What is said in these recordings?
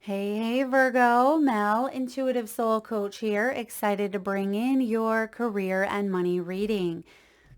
Hey, Virgo, Mel, Intuitive Soul Coach here, excited to bring in your career and money reading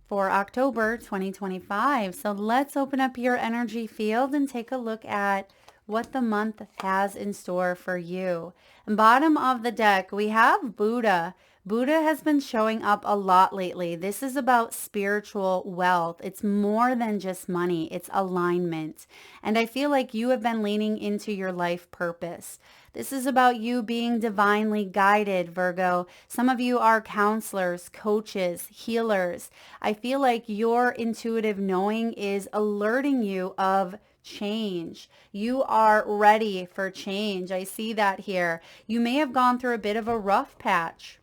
for October 2025. So let's open up your energy field and take a look at what the month has in store for you. And bottom of the deck, we have Buddha. Buddha has been showing up a lot lately. This is about spiritual wealth. It's more than just money, it's alignment. And I feel like you have been leaning into your life purpose. This is about you being divinely guided, Virgo. Some of you are counselors, coaches, healers. I feel like your intuitive knowing is alerting you of change. You are ready for change. I see that here. You may have gone through a bit of a rough patch.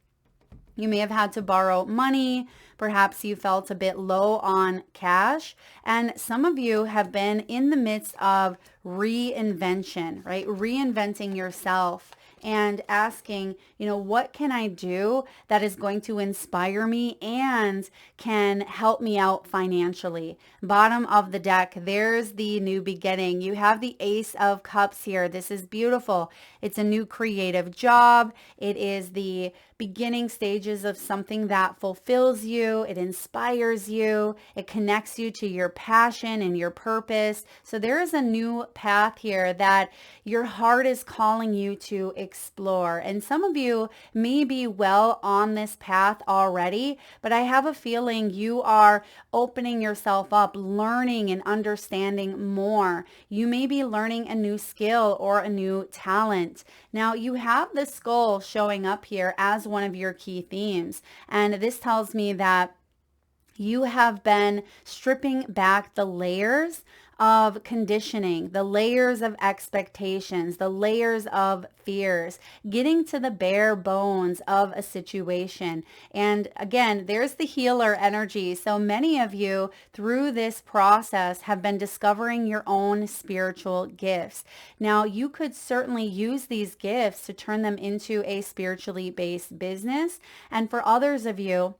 You may have had to borrow money. Perhaps you felt a bit low on cash. And some of you have been in the midst of reinvention, right? Reinventing yourself and asking, what can I do that is going to inspire me and can help me out financially? Bottom of the deck, there's the new beginning. You have the Ace of Cups here. This is beautiful. It's a new creative job. It is the beginning stages of something that fulfills you. It inspires you. It connects you to your passion and your purpose. So there is a new path here that your heart is calling you to explore. And some of you may be well on this path already, but I have a feeling you are opening yourself up, learning and understanding more. You may be learning a new skill or a new talent. Now you have the skull showing up here as one of your key themes. And this tells me that you have been stripping back the layers of conditioning, the layers of expectations, the layers of fears, getting to the bare bones of a situation. And again, there's the healer energy. So many of you through this process have been discovering your own spiritual gifts. Now, you could certainly use these gifts to turn them into a spiritually based business. And for others of you,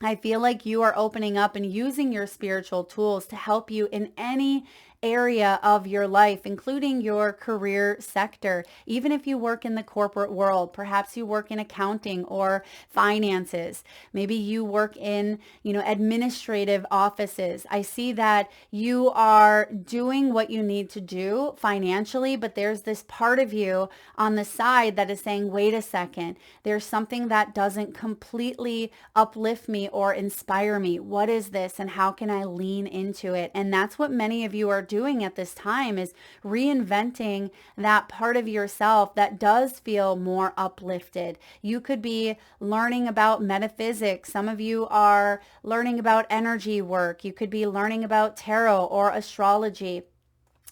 I feel like you are opening up and using your spiritual tools to help you in any area of your life, including your career sector. Even if you work in the corporate world, perhaps you work in accounting or finances. Maybe you work in, administrative offices. I see that you are doing what you need to do financially, but there's this part of you on the side that is saying, wait a second, there's something that doesn't completely uplift me or inspire me. What is this and how can I lean into it? And that's what many of you are doing at this time, is reinventing that part of yourself that does feel more uplifted. You could be learning about metaphysics. Some of you are learning about energy work. You could be learning about tarot or astrology.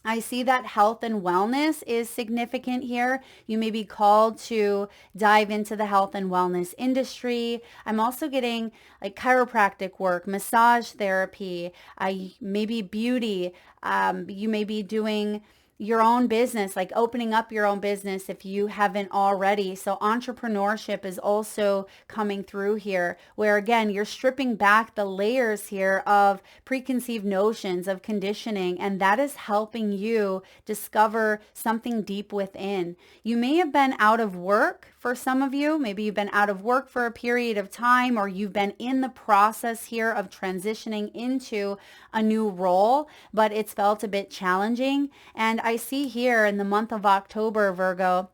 I see that health and wellness is significant here. You may be called to dive into the health and wellness industry. I'm also getting like chiropractic work, massage therapy, maybe beauty. You may be doing your own business, like opening up your own business if you haven't already. So entrepreneurship is also coming through here, where again, you're stripping back the layers here of preconceived notions of conditioning, and that is helping you discover something deep within. You may have been out of work for some of you. Maybe you've been out of work for a period of time, or you've been in the process here of transitioning into a new role, but it's felt a bit challenging. And I see here in the month of October, Virgo,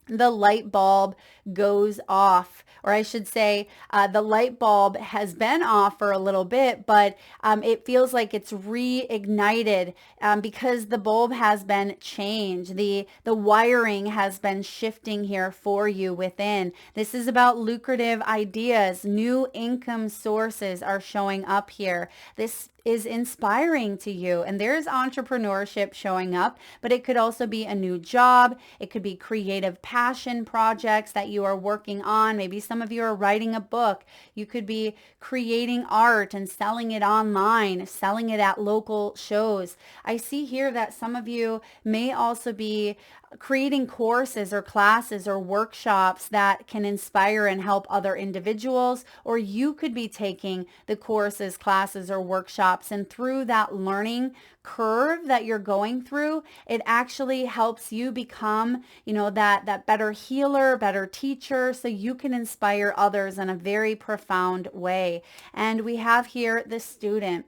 the light bulb goes off, or I should say the light bulb has been off for a little bit, but it feels like it's reignited because the bulb has been changed. The wiring has been shifting here for you within. This is about lucrative ideas. New income sources are showing up here. This is inspiring to you, and there's entrepreneurship showing up, but it could also be a new job. It could be creative passion projects that you are working on. Maybe some of you are writing a book. You could be creating art and selling it online, selling it at local shows. I see here that some of you may also be creating courses or classes or workshops that can inspire and help other individuals, or you could be taking the courses, classes, or workshops workshops and through that learning curve that you're going through, it actually helps you become, that better healer, better teacher, so you can inspire others in a very profound way. And we have here the student.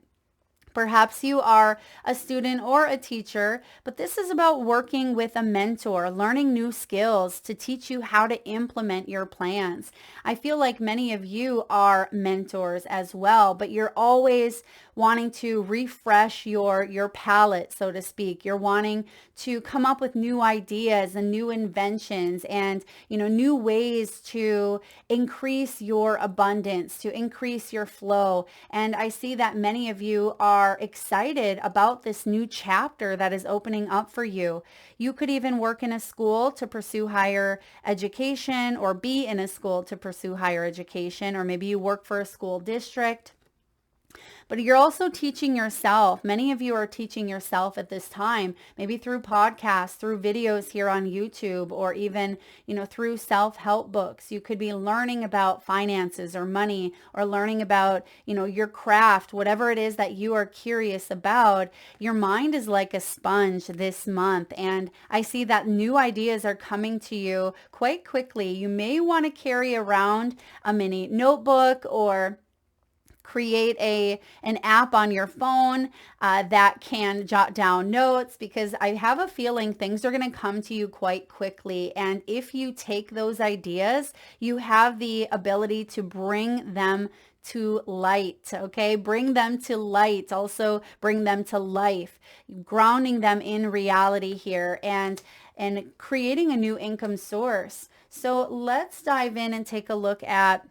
Perhaps you are a student or a teacher, but this is about working with a mentor, learning new skills to teach you how to implement your plans. I feel like many of you are mentors as well, but you're always wanting to refresh your palette, so to speak. You're wanting to come up with new ideas and new inventions and, new ways to increase your abundance, to increase your flow. And I see that many of you are excited about this new chapter that is opening up for you. You could even work in a school to pursue higher education, or be in a school to pursue higher education, or maybe you work for a school district. But you're also teaching yourself. Many of you are teaching yourself at this time, maybe through podcasts, through videos here on YouTube, or even, through self-help books. You could be learning about finances or money, or learning about, your craft, whatever it is that you are curious about. Your mind is like a sponge this month. And I see that new ideas are coming to you quite quickly. You may want to carry around a mini notebook, or create an app on your phone that can jot down notes, because I have a feeling things are going to come to you quite quickly. And if you take those ideas, you have the ability to bring them to light, okay? Bring them to light, also bring them to life, grounding them in reality here, and creating a new income source. So let's dive in and take a look at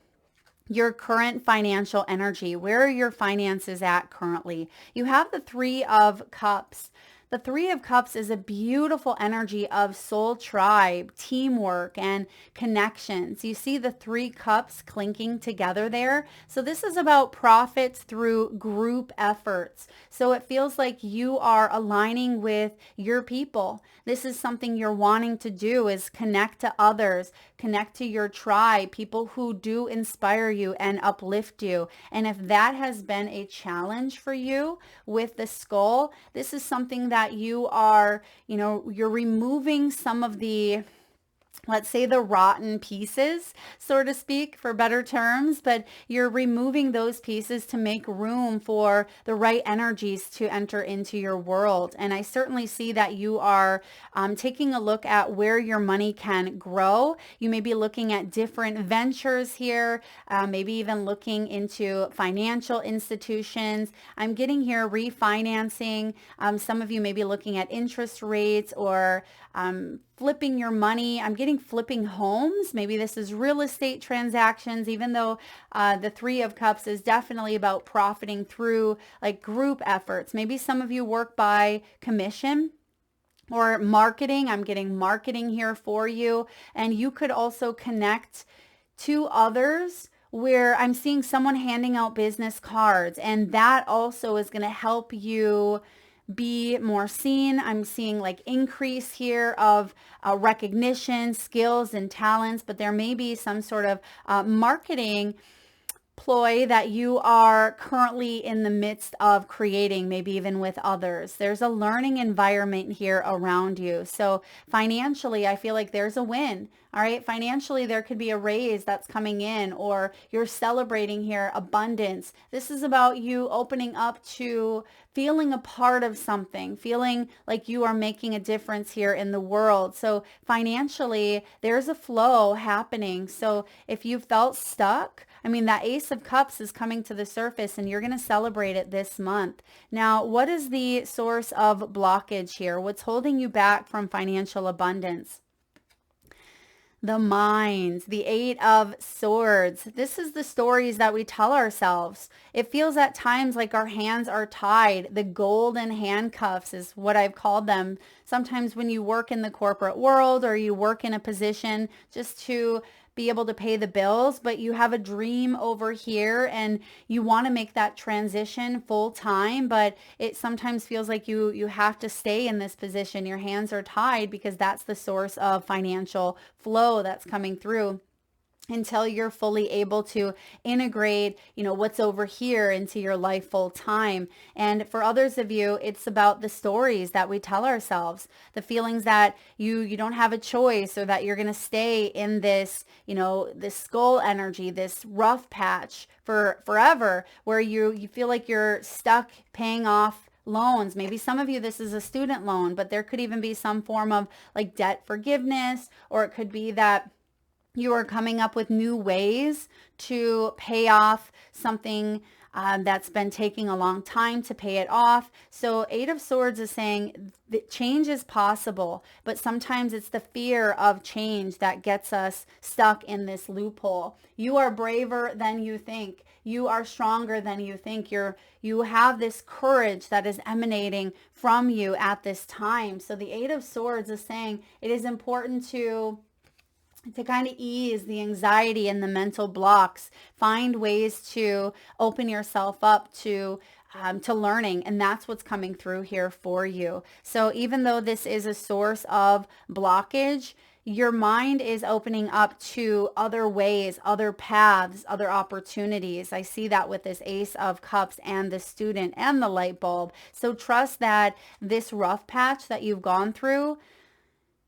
your current financial energy. Where are your finances at currently? You have the Three of Cups. The Three of Cups is a beautiful energy of soul tribe, teamwork, and connections. You see the three cups clinking together there. So this is about profits through group efforts. So it feels like you are aligning with your people. This is something you're wanting to do, is connect to others, connect to your tribe, people who do inspire you and uplift you. And if that has been a challenge for you with the skull, this is something that you are, you're removing some of the, let's say, the rotten pieces, so to speak, for better terms, but you're removing those pieces to make room for the right energies to enter into your world. And I certainly see that you are taking a look at where your money can grow. You may be looking at different ventures here, maybe even looking into financial institutions. I'm getting here refinancing. Some of you may be looking at interest rates, or flipping your money. I'm getting flipping homes. Maybe this is real estate transactions, even though the Three of Cups is definitely about profiting through like group efforts. Maybe some of you work by commission or marketing. I'm getting marketing here for you. And you could also connect to others, where I'm seeing someone handing out business cards, and that also is going to help you be more seen. I'm seeing like increase here of recognition, skills, and talents, but there may be some sort of marketing ploy that you are currently in the midst of creating, maybe even with others. There's a learning environment here around you. So financially, I feel like there's a win. All right. Financially, there could be a raise that's coming in, or you're celebrating here abundance. This is about you opening up to feeling a part of something, feeling like you are making a difference here in the world. So financially, there's a flow happening. So if you felt stuck, that Ace of Cups is coming to the surface, and you're going to celebrate it this month. Now, what is the source of blockage here? What's holding you back from financial abundance? The mind, the Eight of Swords. This is the stories that we tell ourselves. It feels at times like our hands are tied. The golden handcuffs is what I've called them. Sometimes when you work in the corporate world, or you work in a position just to be able to pay the bills, but you have a dream over here and you want to make that transition full time, but it sometimes feels like you have to stay in this position. Your hands are tied because that's the source of financial flow that's coming through. until you're fully able to integrate, what's over here into your life full time. And for others of you, it's about the stories that we tell ourselves, the feelings that you don't have a choice, or that you're going to stay in this, this skull energy, this rough patch for forever, where you feel like you're stuck paying off loans. Maybe some of you, this is a student loan, but there could even be some form of like debt forgiveness, or it could be that you are coming up with new ways to pay off something that's been taking a long time to pay it off. So Eight of Swords is saying that change is possible, but sometimes it's the fear of change that gets us stuck in this loophole. You are braver than you think. You are stronger than you think. You have this courage that is emanating from you at this time. So the Eight of Swords is saying it is important to kind of ease the anxiety and the mental blocks, find ways to open yourself up to learning. And that's what's coming through here for you. So even though this is a source of blockage, your mind is opening up to other ways, other paths, other opportunities. I see that with this Ace of Cups and the student and the light bulb. So trust that this rough patch that you've gone through,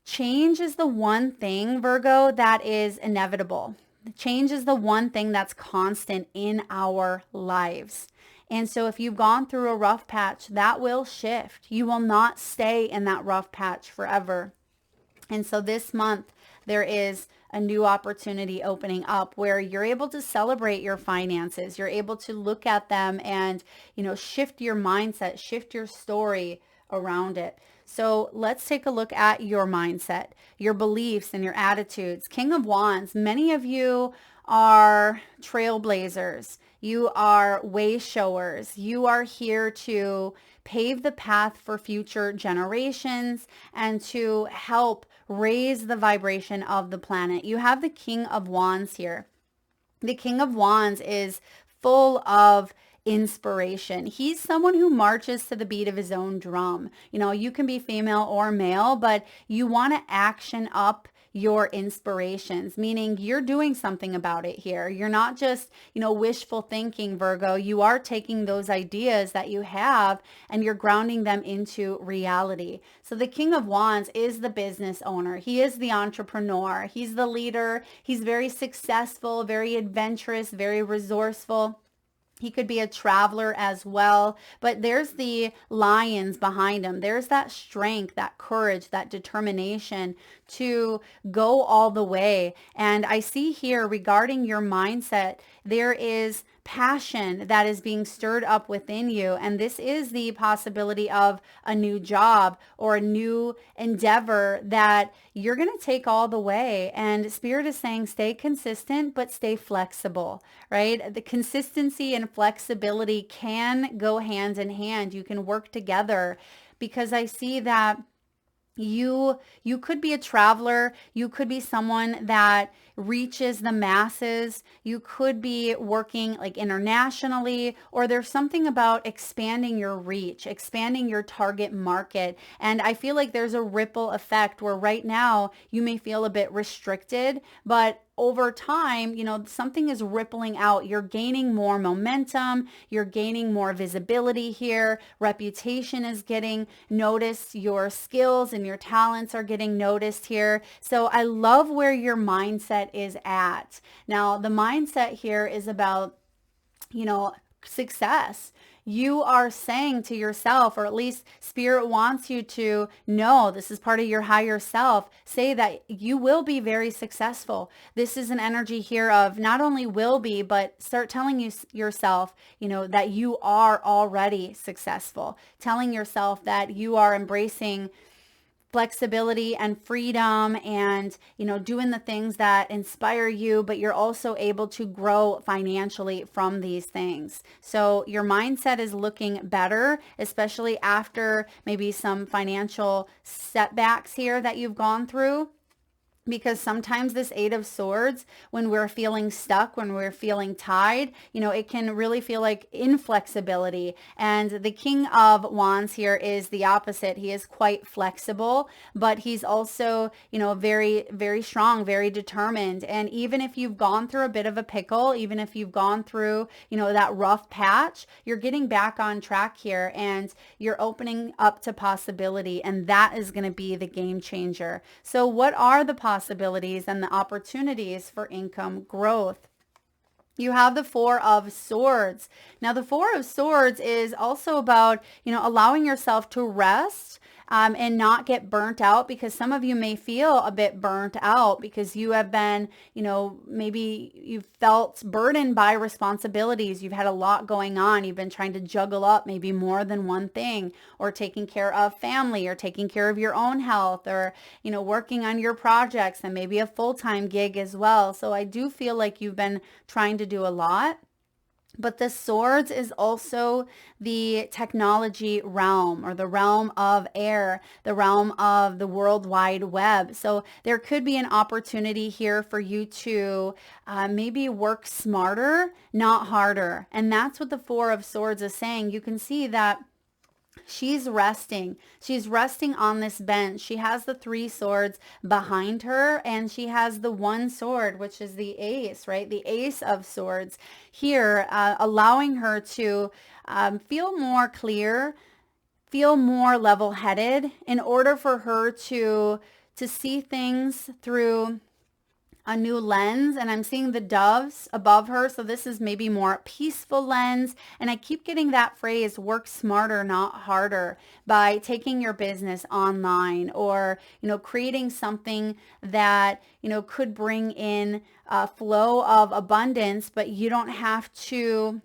change is the one thing, Virgo, that is inevitable. Change is the one thing that's constant in our lives. And so if you've gone through a rough patch, that will shift. You will not stay in that rough patch forever. And so this month, there is a new opportunity opening up where you're able to celebrate your finances. You're able to look at them and, shift your mindset, shift your story around it. So let's take a look at your mindset, your beliefs and your attitudes. King of Wands, many of you are trailblazers. You are way showers. You are here to pave the path for future generations and to help raise the vibration of the planet. You have the King of Wands here. The King of Wands is full of inspiration. He's someone who marches to the beat of his own drum. You can be female or male, but you want to action up your inspirations, meaning you're doing something about it here. You're not just, wishful thinking, Virgo. You are taking those ideas that you have and you're grounding them into reality. So the King of Wands is the business owner. He is the entrepreneur. He's the leader. He's very successful, very adventurous, very resourceful. He could be a traveler as well, but there's the lions behind him. There's that strength, that courage, that determination to go all the way. And I see here regarding your mindset, there is passion that is being stirred up within you. And this is the possibility of a new job or a new endeavor that you're going to take all the way. And Spirit is saying, stay consistent, but stay flexible, right? The consistency and flexibility can go hand in hand. You can work together, because I see that you could be a traveler. You could be someone that reaches the masses. You could be working like internationally, or there's something about expanding your reach, expanding your target market. And I feel like there's a ripple effect where right now you may feel a bit restricted, but over time, something is rippling out. You're gaining more momentum. You're gaining more visibility here. Reputation is getting noticed. Your skills and your talents are getting noticed here. So I love where your mindset is at. Now, the mindset here is about, success. You are saying to yourself, or at least Spirit wants you to know, this is part of your higher self, say that you will be very successful. This is an energy here of not only will be, but start telling yourself, that you are already successful. Telling yourself that you are embracing flexibility and freedom and, doing the things that inspire you, but you're also able to grow financially from these things. So your mindset is looking better, especially after maybe some financial setbacks here that you've gone through. because sometimes this Eight of Swords, when we're feeling stuck, when we're feeling tied, it can really feel like inflexibility. And the King of Wands here is the opposite. He is quite flexible, but he's also, very, very strong, very determined. And even if you've gone through a bit of a pickle, even if you've gone through, that rough patch, you're getting back on track here and you're opening up to possibility. And that is going to be the game changer. So what are the possibilities and the opportunities for income growth? You have the Four of Swords. Now, the Four of Swords is also about, allowing yourself to rest and not get burnt out, because some of you may feel a bit burnt out because you have been, maybe you've felt burdened by responsibilities. You've had a lot going on. You've been trying to juggle up maybe more than one thing, or taking care of family, or taking care of your own health, or, working on your projects, and maybe a full-time gig as well. So I do feel like you've been trying to do a lot. But the swords is also the technology realm, or the realm of air, the realm of the World Wide Web. So there could be an opportunity here for you to maybe work smarter, not harder. And that's what the Four of Swords is saying. You can see that she's resting. She's resting on this bench. She has the three swords behind her, and she has the one sword, which is the ace, right? The Ace of Swords here, allowing her to feel more clear, feel more level-headed, in order for her to see things through a new lens. And I'm seeing the doves above her. So this is maybe more peaceful lens. And I keep getting that phrase, work smarter, not harder, by taking your business online, or, creating something that, could bring in a flow of abundance, but you don't have to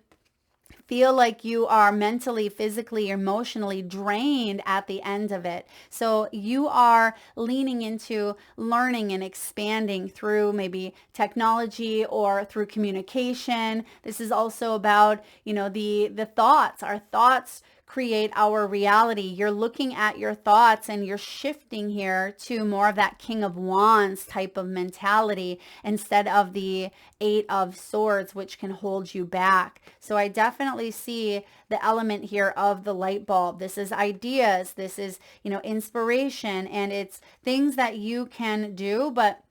feel like you are mentally, physically, emotionally drained at the end of it. So you are leaning into learning and expanding through maybe technology or through communication. This is also about, the thoughts. Our thoughts create our reality. You're looking at your thoughts and you're shifting here to more of that King of Wands type of mentality, instead of the Eight of Swords, which can hold you back. So I definitely see the element here of the light bulb. This is ideas. This is, inspiration, and it's things that you can do, but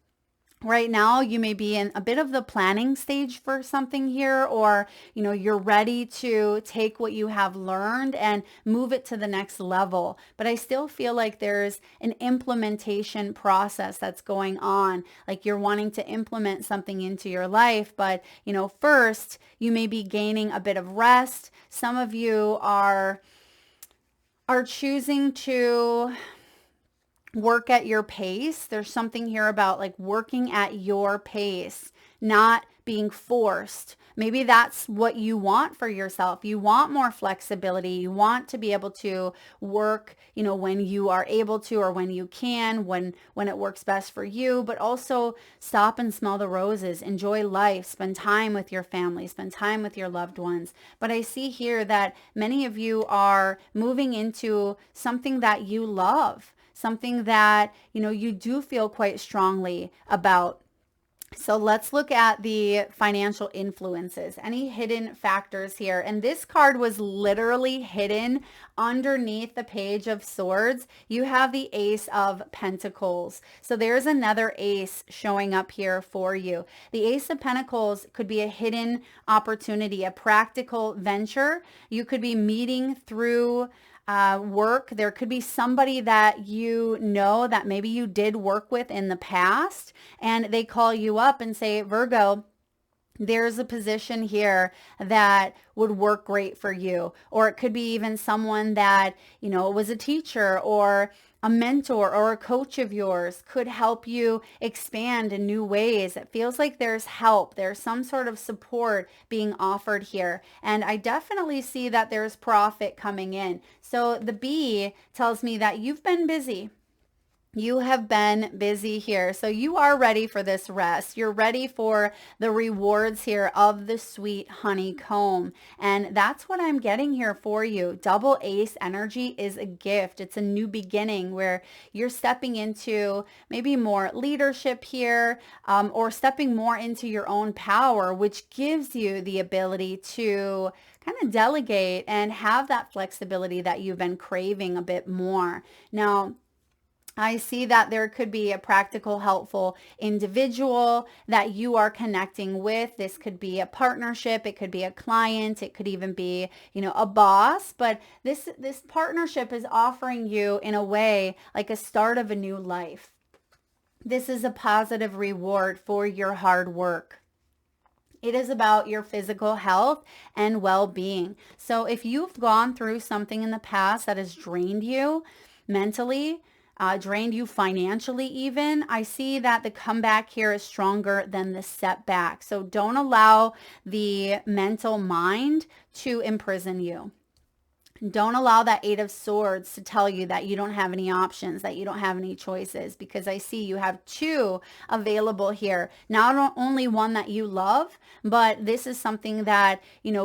right now you may be in a bit of the planning stage for something here, or, you're ready to take what you have learned and move it to the next level. But I still feel like there's an implementation process that's going on. Like you're wanting to implement something into your life, but, first you may be gaining a bit of rest. Some of you are choosing to work at your pace. There's something here about like working at your pace, not being forced. Maybe that's what you want for yourself. You want more flexibility. You want to be able to work, when you are able to, or when you can, when it works best for you, but also stop and smell the roses, enjoy life, spend time with your family, spend time with your loved ones. But I see here that many of you are moving into something that you love, something that, you do feel quite strongly about. So let's look at the financial influences, any hidden factors here. And this card was literally hidden underneath the Page of Swords. You have the Ace of Pentacles. So there's another ace showing up here for you. The Ace of Pentacles could be a hidden opportunity, a practical venture. You could be meeting through work. There could be somebody that that maybe you did work with in the past, and they call you up and say, Virgo, there's a position here that would work great for you. Or it could be even someone that, was a teacher or a mentor or a coach of yours, could help you expand in new ways. It feels like there's help. There's some sort of support being offered here. And I definitely see that there's profit coming in. So the B tells me that you've been busy. You have been busy here. So you are ready for this rest. You're ready for the rewards here of the sweet honeycomb. And that's what I'm getting here for you. Double ace energy is a gift. It's a new beginning where you're stepping into maybe more leadership here, or stepping more into your own power, which gives you the ability to kind of delegate and have that flexibility that you've been craving a bit more. Now, I see that there could be a practical, helpful individual that you are connecting with. This could be a partnership. It could be a client. It could even be, a boss. But this partnership is offering you, in a way, like a start of a new life. This is a positive reward for your hard work. It is about your physical health and well-being. So if you've gone through something in the past that has drained you mentally, drained you financially even, I see that the comeback here is stronger than the setback. So don't allow the mental mind to imprison you. Don't allow that Eight of Swords to tell you that you don't have any options, that you don't have any choices, because I see you have two available here. Not only one that you love, but this is something that,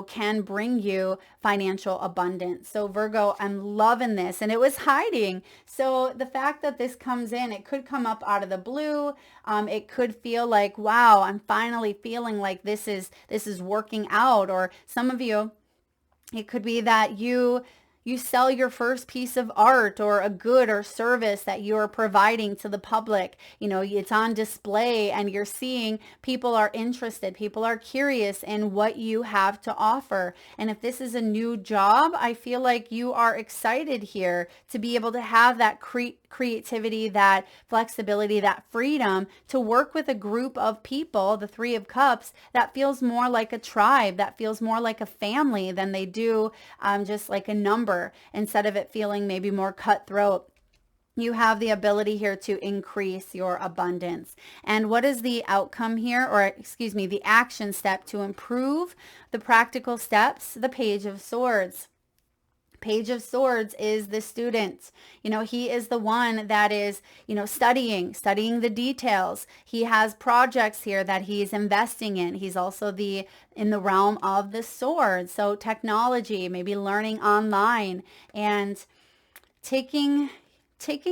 can bring you financial abundance. So Virgo, I'm loving this, and it was hiding. So the fact that this comes in, it could come up out of the blue. It could feel like, wow, I'm finally feeling like this is working out. Or some of you, it could be that you sell your first piece of art or a good or service that you're providing to the public. It's on display and you're seeing people are interested. People are curious in what you have to offer. And if this is a new job, I feel like you are excited here to be able to have that creativity, that flexibility, that freedom to work with a group of people, the Three of Cups, that feels more like a tribe, that feels more like a family than they do just like a number, instead of it feeling maybe more cutthroat. You have the ability here to increase your abundance. And what is the outcome here, or excuse me, the action step to improve the practical steps? The Page of Swords. Page of Swords is the student. He is the one that is, studying the details. He has projects here that he's investing in. He's also in the realm of the sword. So technology, maybe learning online and taking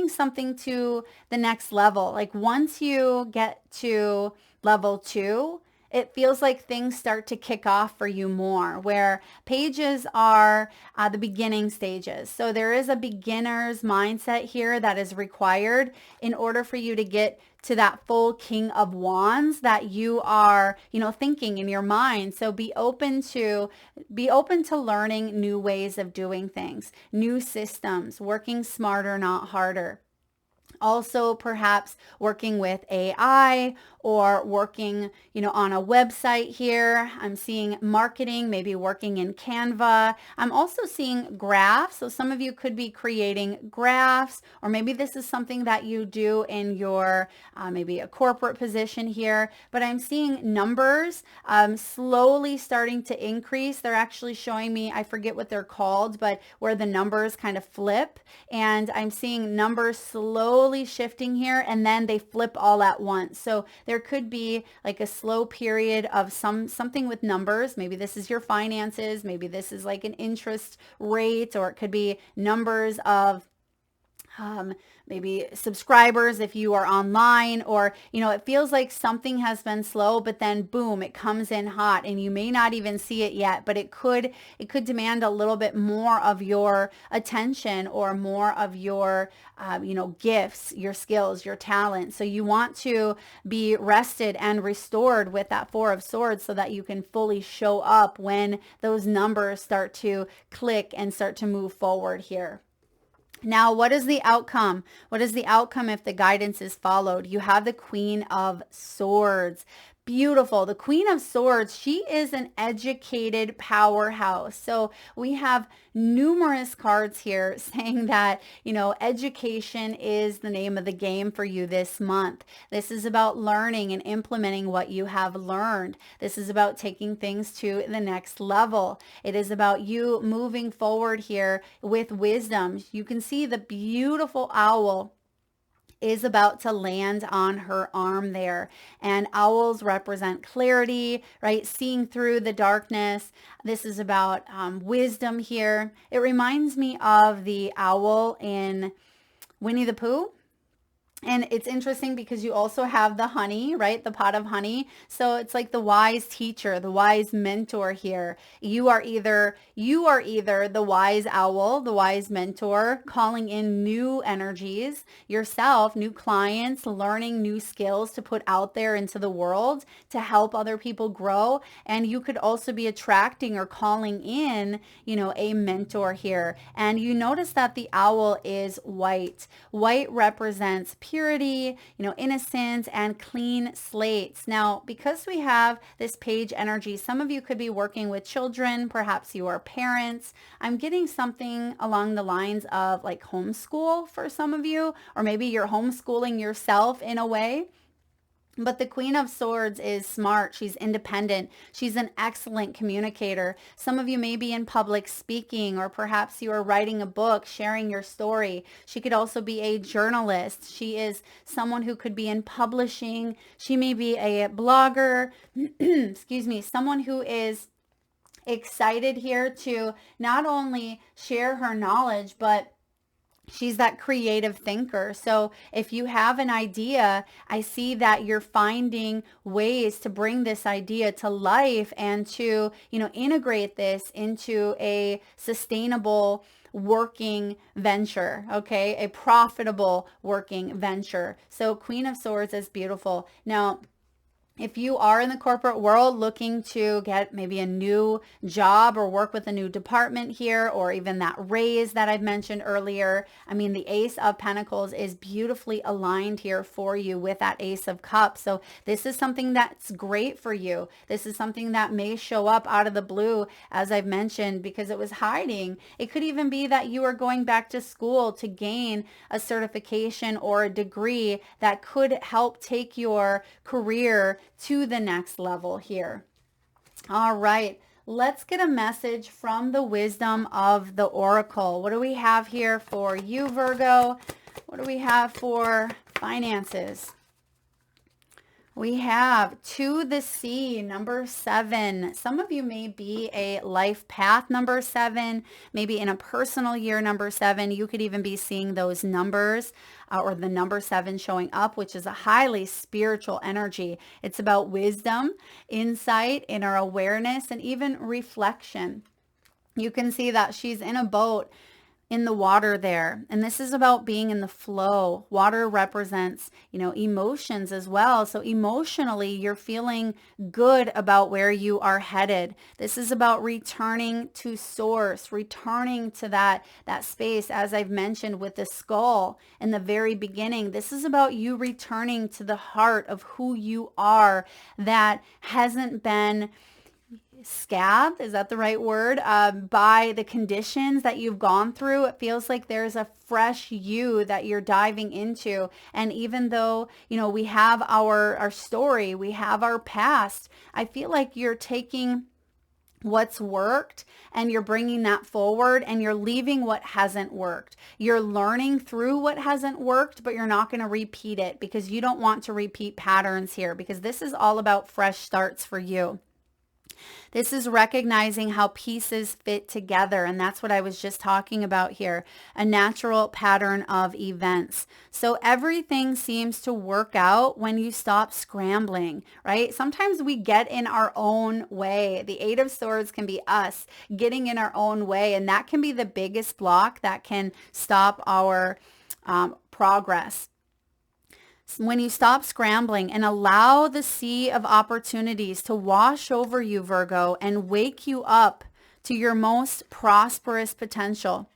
something to the next level. Like once you get to level 2, it feels like things start to kick off for you more, where pages are the beginning stages. So there is a beginner's mindset here that is required in order for you to get to that full King of Wands that you are, thinking in your mind. So be open to learning new ways of doing things, new systems, working smarter, not harder. Also, perhaps working with AI or working, on a website here. I'm seeing marketing, maybe working in Canva. I'm also seeing graphs. So some of you could be creating graphs, or maybe this is something that you do in your, maybe a corporate position here. But I'm seeing numbers slowly starting to increase. They're actually showing me, I forget what they're called, but where the numbers kind of flip. And I'm seeing numbers slowly shifting here, and then they flip all at once. So there could be like a slow period of something with numbers. Maybe this is your finances. Maybe this is like an interest rate, or it could be numbers of maybe subscribers if you are online, or it feels like something has been slow, but then boom, it comes in hot, and you may not even see it yet, but it could demand a little bit more of your attention, or more of your gifts, your skills, your talent. So you want to be rested and restored with that Four of Swords, so that you can fully show up when those numbers start to click and start to move forward here. Now, what is the outcome? What is the outcome if the guidance is followed? You have the Queen of Swords. Beautiful. The Queen of Swords, she is an educated powerhouse. So we have numerous cards here saying that, education is the name of the game for you this month. This is about learning and implementing what you have learned. This is about taking things to the next level. It is about you moving forward here with wisdom. You can see the beautiful owl is about to land on her arm there. And owls represent clarity, right? Seeing through the darkness. This is about wisdom here. It reminds me of the owl in Winnie the Pooh. And it's interesting because you also have the honey, right? The pot of honey. So it's like the wise teacher, the wise mentor here. You are either the wise owl, the wise mentor, calling in new energies yourself, new clients, learning new skills to put out there into the world to help other people grow. And you could also be attracting or calling in, a mentor here. And you notice that the owl is white. White represents purity, innocence, and clean slates. Now, because we have this page energy, some of you could be working with children, perhaps you are parents. I'm getting something along the lines of like homeschool for some of you, or maybe you're homeschooling yourself in a way. But the Queen of Swords is smart. She's independent. She's an excellent communicator. Some of you may be in public speaking, or perhaps you are writing a book, sharing your story. She could also be a journalist. She is someone who could be in publishing. She may be a blogger, excuse me, someone who is excited here to not only share her knowledge, but she's that creative thinker. So if you have an idea, I see that you're finding ways to bring this idea to life and to, integrate this into a sustainable working venture, okay? A profitable working venture. So Queen of Swords is beautiful. Now, if you are in the corporate world looking to get maybe a new job or work with a new department here, or even that raise that I've mentioned earlier, the Ace of Pentacles is beautifully aligned here for you with that Ace of Cups. So this is something that's great for you. This is something that may show up out of the blue, as I've mentioned, because it was hiding. It could even be that you are going back to school to gain a certification or a degree that could help take your career to the next level here. All right, let's get a message from the wisdom of the Oracle. What do we have here for you, Virgo? What do we have for finances? We have To the Sea, number 7. Some of you may be a life path number 7, maybe in a personal year number 7. You could even be seeing those numbers or the number 7 showing up, which is a highly spiritual energy. It's about wisdom, insight, inner awareness, and even reflection. You can see that she's in a boat in the water there. And this is about being in the flow. Water represents, emotions as well. So emotionally, you're feeling good about where you are headed. This is about returning to source, returning to that space, as I've mentioned with the skull in the very beginning. This is about you returning to the heart of who you are that hasn't been scathed, is that the right word, by the conditions that you've gone through. It feels like there's a fresh you that you're diving into. And even though, we have our story, we have our past, I feel like you're taking what's worked and you're bringing that forward, and you're leaving what hasn't worked. You're learning through what hasn't worked, but you're not going to repeat it because you don't want to repeat patterns here, because this is all about fresh starts for you. This is recognizing how pieces fit together. And that's what I was just talking about here, a natural pattern of events. So everything seems to work out when you stop scrambling, right? Sometimes we get in our own way. The Eight of Swords can be us getting in our own way. And that can be the biggest block that can stop our progress. When you stop scrambling and allow the sea of opportunities to wash over you, Virgo, and wake you up to your most prosperous potential.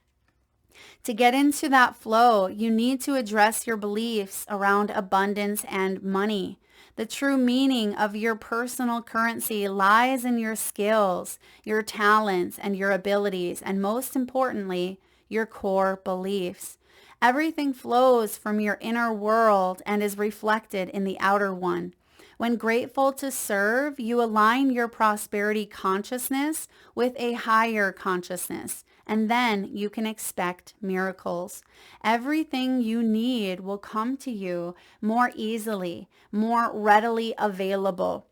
To get into that flow, you need to address your beliefs around abundance and money. The true meaning of your personal currency lies in your skills, your talents, and your abilities, and most importantly, your core beliefs. Everything flows from your inner world and is reflected in the outer one. When grateful to serve, you align your prosperity consciousness with a higher consciousness, and then you can expect miracles. Everything you need will come to you more easily, more readily available.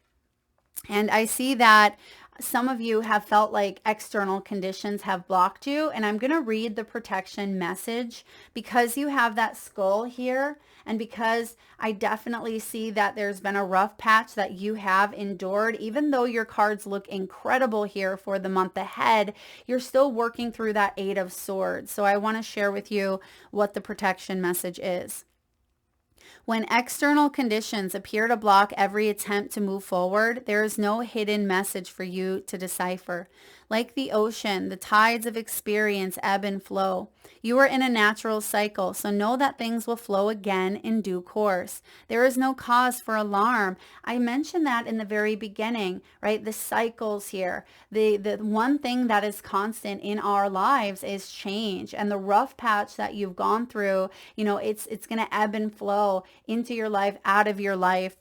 And I see that some of you have felt like external conditions have blocked you. And I'm going to read the protection message because you have that skull here. And because I definitely see that there's been a rough patch that you have endured, even though your cards look incredible here for the month ahead, you're still working through that Eight of Swords. So I want to share with you what the protection message is. When external conditions appear to block every attempt to move forward, there is no hidden message for you to decipher. Like the ocean, the tides of experience ebb and flow. You are in a natural cycle, so know that things will flow again in due course. There is no cause for alarm. I mentioned that in the very beginning, right? The cycles here. The one thing that is constant in our lives is change. And the rough patch that you've gone through, it's going to ebb and flow into your life, out of your life.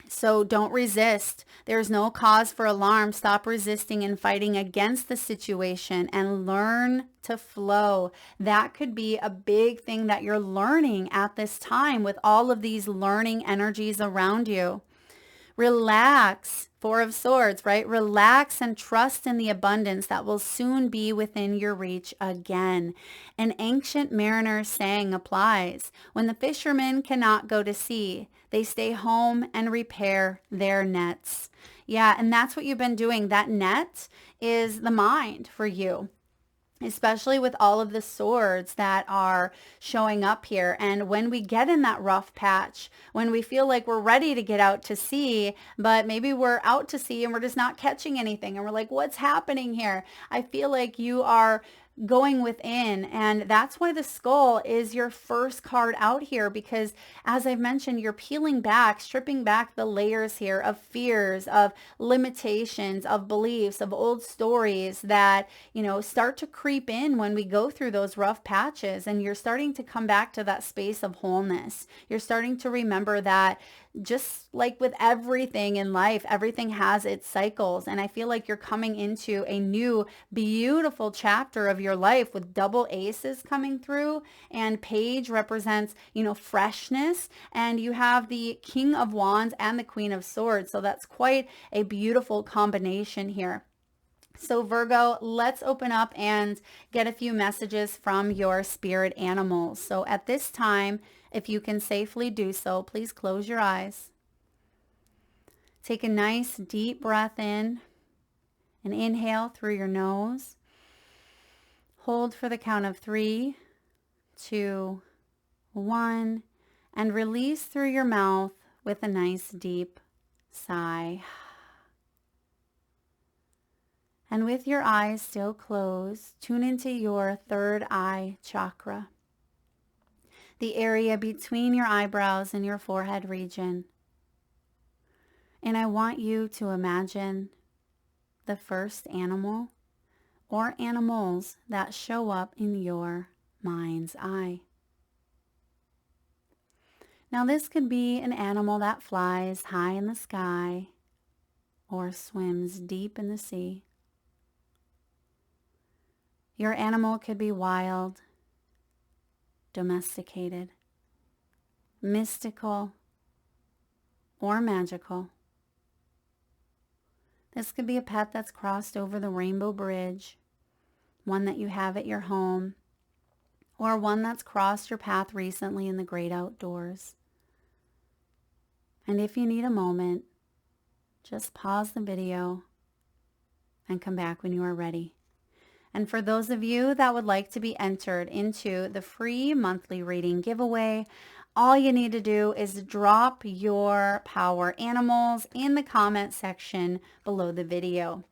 So don't resist. There's no cause for alarm. Stop resisting and fighting against the situation and learn to flow. That could be a big thing that you're learning at this time with all of these learning energies around you. Relax. Four of Swords, right? Relax and trust in the abundance that will soon be within your reach again. An ancient mariner saying applies. When the fishermen cannot go to sea, they stay home and repair their nets. Yeah, and that's what you've been doing. That net is the mind for you, especially with all of the swords that are showing up here. And when we get in that rough patch, when we feel like we're ready to get out to sea, but maybe we're out to sea and we're just not catching anything, and we're like, what's happening here? I feel like you are going within, and that's why the skull is your first card out here, because as I've mentioned, you're peeling back, stripping back the layers here of fears, of limitations, of beliefs, of old stories that start to creep in when we go through those rough patches, and you're starting to come back to that space of wholeness. You're starting to remember that just like with everything in life, everything has its cycles. And I feel like you're coming into a new, beautiful chapter of your life with double aces coming through. And page represents, freshness. And you have the King of Wands and the Queen of Swords. So that's quite a beautiful combination here. So Virgo, let's open up and get a few messages from your spirit animals. So at this time, if you can safely do so, please close your eyes. Take a nice deep breath in and inhale through your nose. Hold for the count of 3, 2, 1, and release through your mouth with a nice deep sigh. And with your eyes still closed, tune into your third eye chakra, the area between your eyebrows and your forehead region. And I want you to imagine the first animal or animals that show up in your mind's eye. Now this could be an animal that flies high in the sky or swims deep in the sea. Your animal could be wild, domesticated, mystical, or magical. This could be a pet that's crossed over the rainbow bridge, one that you have at your home, or one that's crossed your path recently in the great outdoors. And if you need a moment, just pause the video and come back when you are ready. And for those of you that would like to be entered into the free monthly reading giveaway, all you need to do is drop your power animals in the comment section below the video,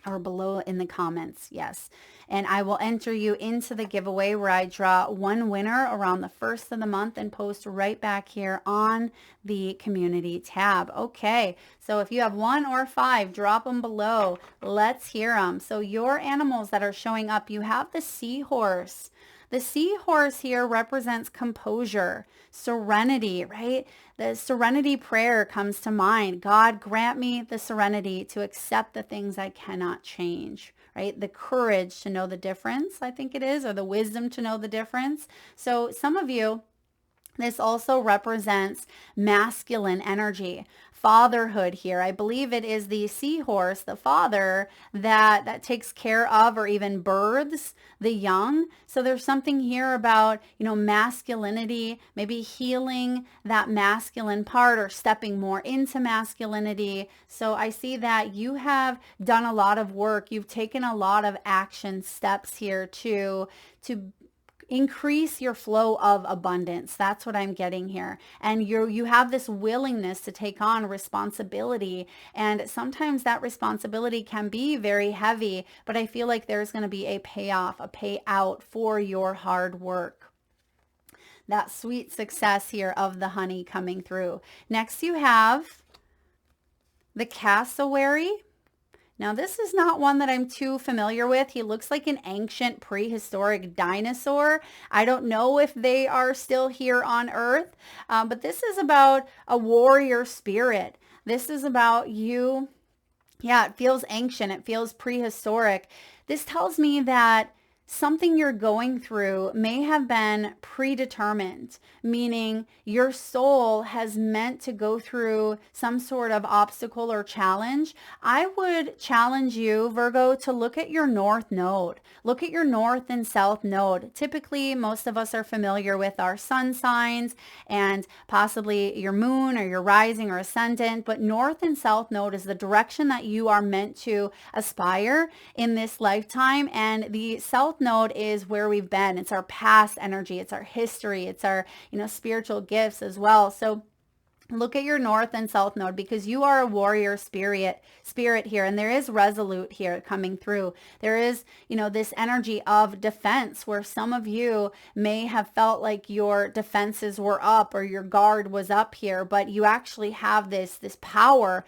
or below in the comments, yes. And I will enter you into the giveaway where I draw one winner around the first of the month and post right back here on the community tab. Okay, so if you have 1 or 5, drop them below. Let's hear them. So your animals that are showing up, you have the seahorse, The seahorse here represents composure, serenity, right? The serenity prayer comes to mind. God, grant me the serenity to accept the things I cannot change, right? The courage to know the difference, I think it is, or the wisdom to know the difference. So some of you, this also represents masculine energy, fatherhood here. I believe it is the seahorse, the father, that takes care of or even births the young. So there's something here about, masculinity, maybe healing that masculine part or stepping more into masculinity. So I see that you have done a lot of work. You've taken a lot of action steps here to increase your flow of abundance. That's what I'm getting here. And you have this willingness to take on responsibility. And sometimes that responsibility can be very heavy, but I feel like there's going to be a payoff, a payout for your hard work. That sweet success here of the honey coming through. Next, you have the cassowary. Now, this is not one that I'm too familiar with. He looks like an ancient prehistoric dinosaur. I don't know if they are still here on Earth, but this is about a warrior spirit. This is about you. Yeah, it feels ancient. It feels prehistoric. This tells me that something you're going through may have been predetermined, meaning your soul has meant to go through some sort of obstacle or challenge. I would challenge you, Virgo, to look at your north node. Look at your north and south node. Typically, most of us are familiar with our sun signs and possibly your moon or your rising or ascendant, but north and south node is the direction that you are meant to aspire in this lifetime. And the south node is where we've been. It's our past energy. It's our history. It's our, spiritual gifts as well. So look at your north and south node because you are a warrior spirit here. And there is resolute here coming through. There is, this energy of defense where some of you may have felt like your defenses were up or your guard was up here, but you actually have this power,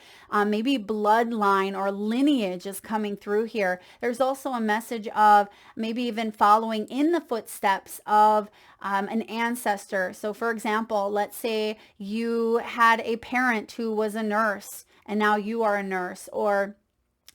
maybe bloodline or lineage is coming through here. There's also a message of maybe even following in the footsteps of an ancestor. So for example, let's say you had a parent who was a nurse and now you are a nurse, or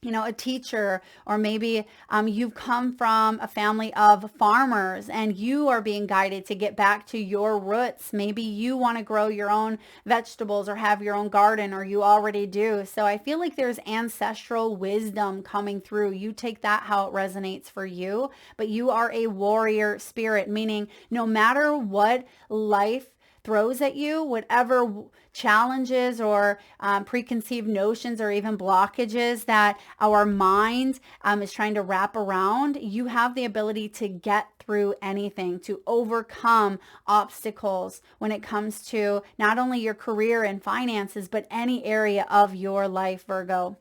a teacher, or maybe you've come from a family of farmers and you are being guided to get back to your roots. Maybe you want to grow your own vegetables or have your own garden, or you already do. So I feel like there's ancestral wisdom coming through. You take that how it resonates for you, but you are a warrior spirit, meaning no matter what life throws at you, whatever challenges or preconceived notions or even blockages that our mind is trying to wrap around, you have the ability to get through anything, to overcome obstacles when it comes to not only your career and finances, but any area of your life, Virgo.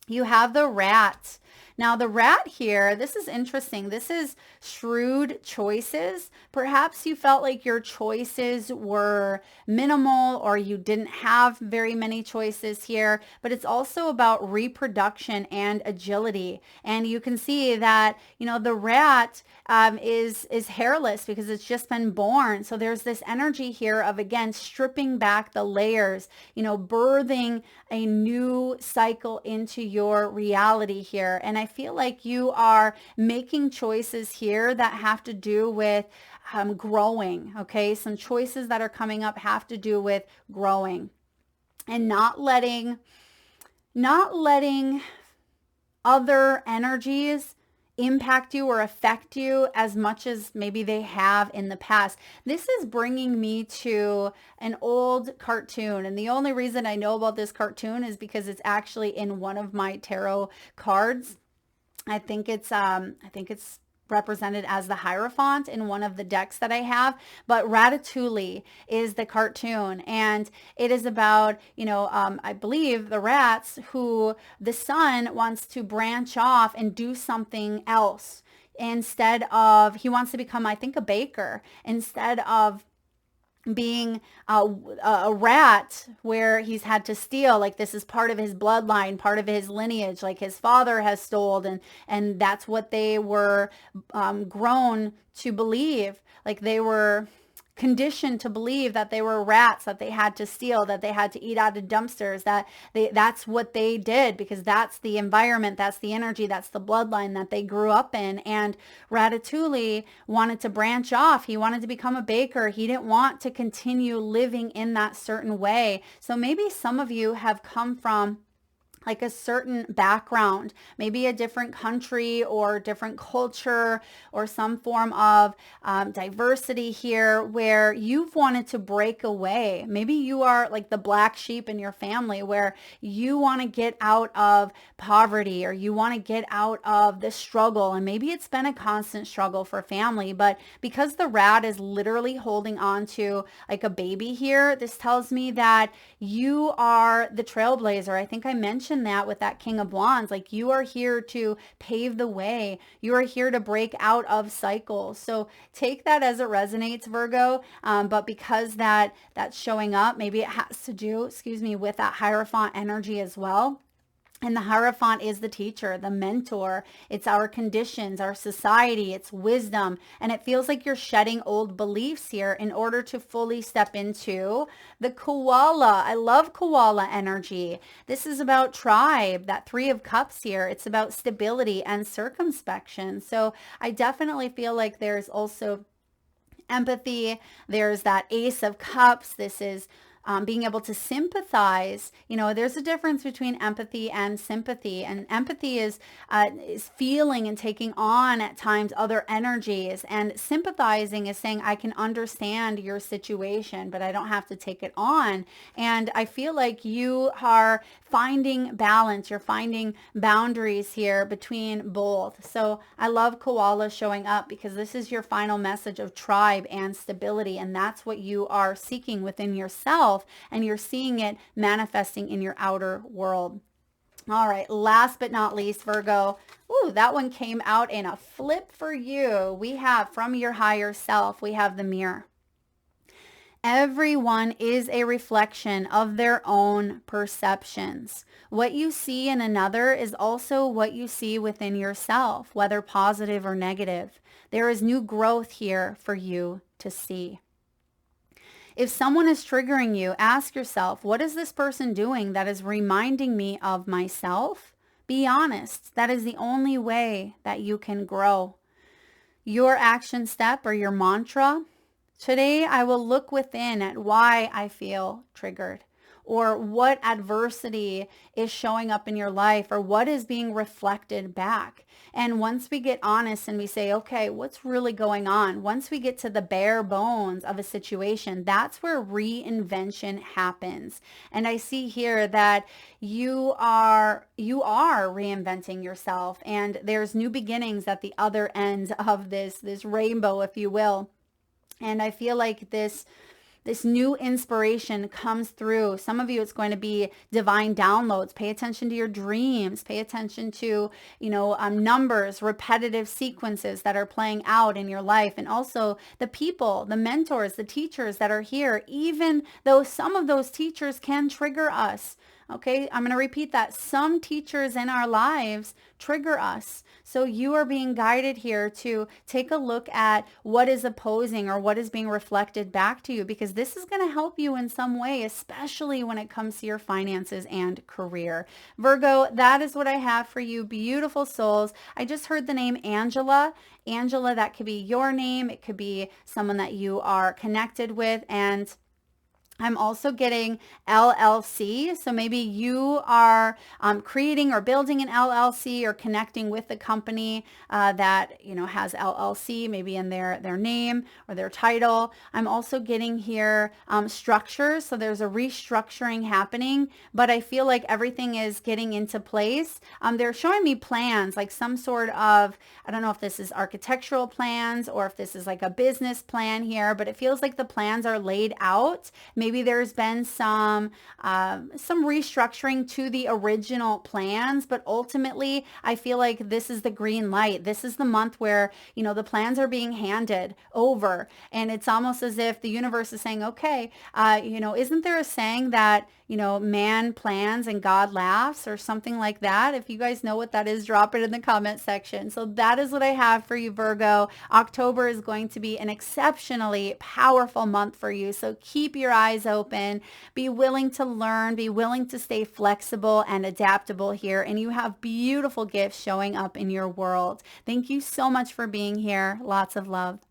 You have the rat. Now the rat here, this is interesting. This is shrewd choices. Perhaps you felt like your choices were minimal or you didn't have very many choices here, but it's also about reproduction and agility. And you can see that, the rat is hairless because it's just been born. So there's this energy here of, again, stripping back the layers, birthing a new cycle into your reality here. And I feel like you are making choices here that have to do with growing. Okay. Some choices that are coming up have to do with growing and not letting other energies impact you or affect you as much as maybe they have in the past. This is bringing me to an old cartoon. And the only reason I know about this cartoon is because it's actually in one of my tarot cards. I think it's represented as the Hierophant in one of the decks that I have, but Ratatouille is the cartoon, and it is about, I believe the rats who the son wants to branch off and do something else instead of, he wants to become, I think, a baker instead of being a rat where he's had to steal, like this is part of his bloodline, part of his lineage, like his father has stolen, and that's what they were grown to believe, like they were conditioned to believe that they were rats, that they had to steal, that they had to eat out of dumpsters, that's what they did because that's the environment, that's the energy, that's the bloodline that they grew up in. And Ratatouille wanted to branch off. He wanted to become a baker. He didn't want to continue living in that certain way. So maybe some of you have come from like a certain background, maybe a different country or different culture or some form of diversity here where you've wanted to break away. Maybe you are like the black sheep in your family where you want to get out of poverty or you want to get out of the struggle. And maybe it's been a constant struggle for family, but because the rat is literally holding on to like a baby here, this tells me that you are the trailblazer. I think I mentioned that with that King of Wands, like you are here to pave the way. You are here to break out of cycles. So take that as it resonates, Virgo. But because that's showing up, maybe it has to do, with that Hierophant energy as well. And the Hierophant is the teacher, the mentor. It's our conditions, our society, it's wisdom. And it feels like you're shedding old beliefs here in order to fully step into the koala. I love koala energy. This is about tribe, that Three of Cups here. It's about stability and circumspection. So I definitely feel like there's also empathy. There's that Ace of Cups. This is being able to sympathize. There's a difference between empathy and sympathy. And empathy is feeling and taking on at times other energies. And sympathizing is saying, I can understand your situation, but I don't have to take it on. And I feel like you are finding balance. You're finding boundaries here between both. So I love koala showing up because this is your final message of tribe and stability. And that's what you are seeking within yourself. And you're seeing it manifesting in your outer world. All right, last but not least, Virgo. Ooh, that one came out in a flip for you. We have from your higher self, we have the mirror. Everyone is a reflection of their own perceptions. What you see in another is also what you see within yourself, whether positive or negative. There is new growth here for you to see. If someone is triggering you, ask yourself, what is this person doing that is reminding me of myself? Be honest. That is the only way that you can grow. Your action step or your mantra. Today, I will look within at why I feel triggered, or what adversity is showing up in your life, or what is being reflected back. And once we get honest and we say, okay, what's really going on? Once we get to the bare bones of a situation, that's where reinvention happens. And I see here that you are reinventing yourself, and there's new beginnings at the other end of this rainbow, if you will. And I feel like this new inspiration comes through. Some of you, it's going to be divine downloads. Pay attention to your dreams. Pay attention to, numbers, repetitive sequences that are playing out in your life. And also the people, the mentors, the teachers that are here, even though some of those teachers can trigger us. Okay, I'm going to repeat that. Some teachers in our lives trigger us. So you are being guided here to take a look at what is opposing or what is being reflected back to you, because this is going to help you in some way, especially when it comes to your finances and career. Virgo, that is what I have for you, beautiful souls. I just heard the name Angela. Angela, that could be your name. It could be someone that you are connected with. And I'm also getting LLC. So maybe you are creating or building an LLC or connecting with the company that, has LLC maybe in their name or their title. I'm also getting here structures. So there's a restructuring happening, but I feel like everything is getting into place. They're showing me plans, like some sort of, I don't know if this is architectural plans or if this is like a business plan here, but it feels like the plans are laid out. Maybe Maybe there's been some restructuring to the original plans, but ultimately I feel like this is the green light. This is the month where, the plans are being handed over, and it's almost as if the universe is saying, okay, isn't there a saying that, man plans and God laughs, or something like that? If you guys know what that is, drop it in the comment section. So that is what I have for you, Virgo. October is going to be an exceptionally powerful month for you. So keep your eyes open, be willing to learn, be willing to stay flexible and adaptable here. And you have beautiful gifts showing up in your world. Thank you so much for being here. Lots of love.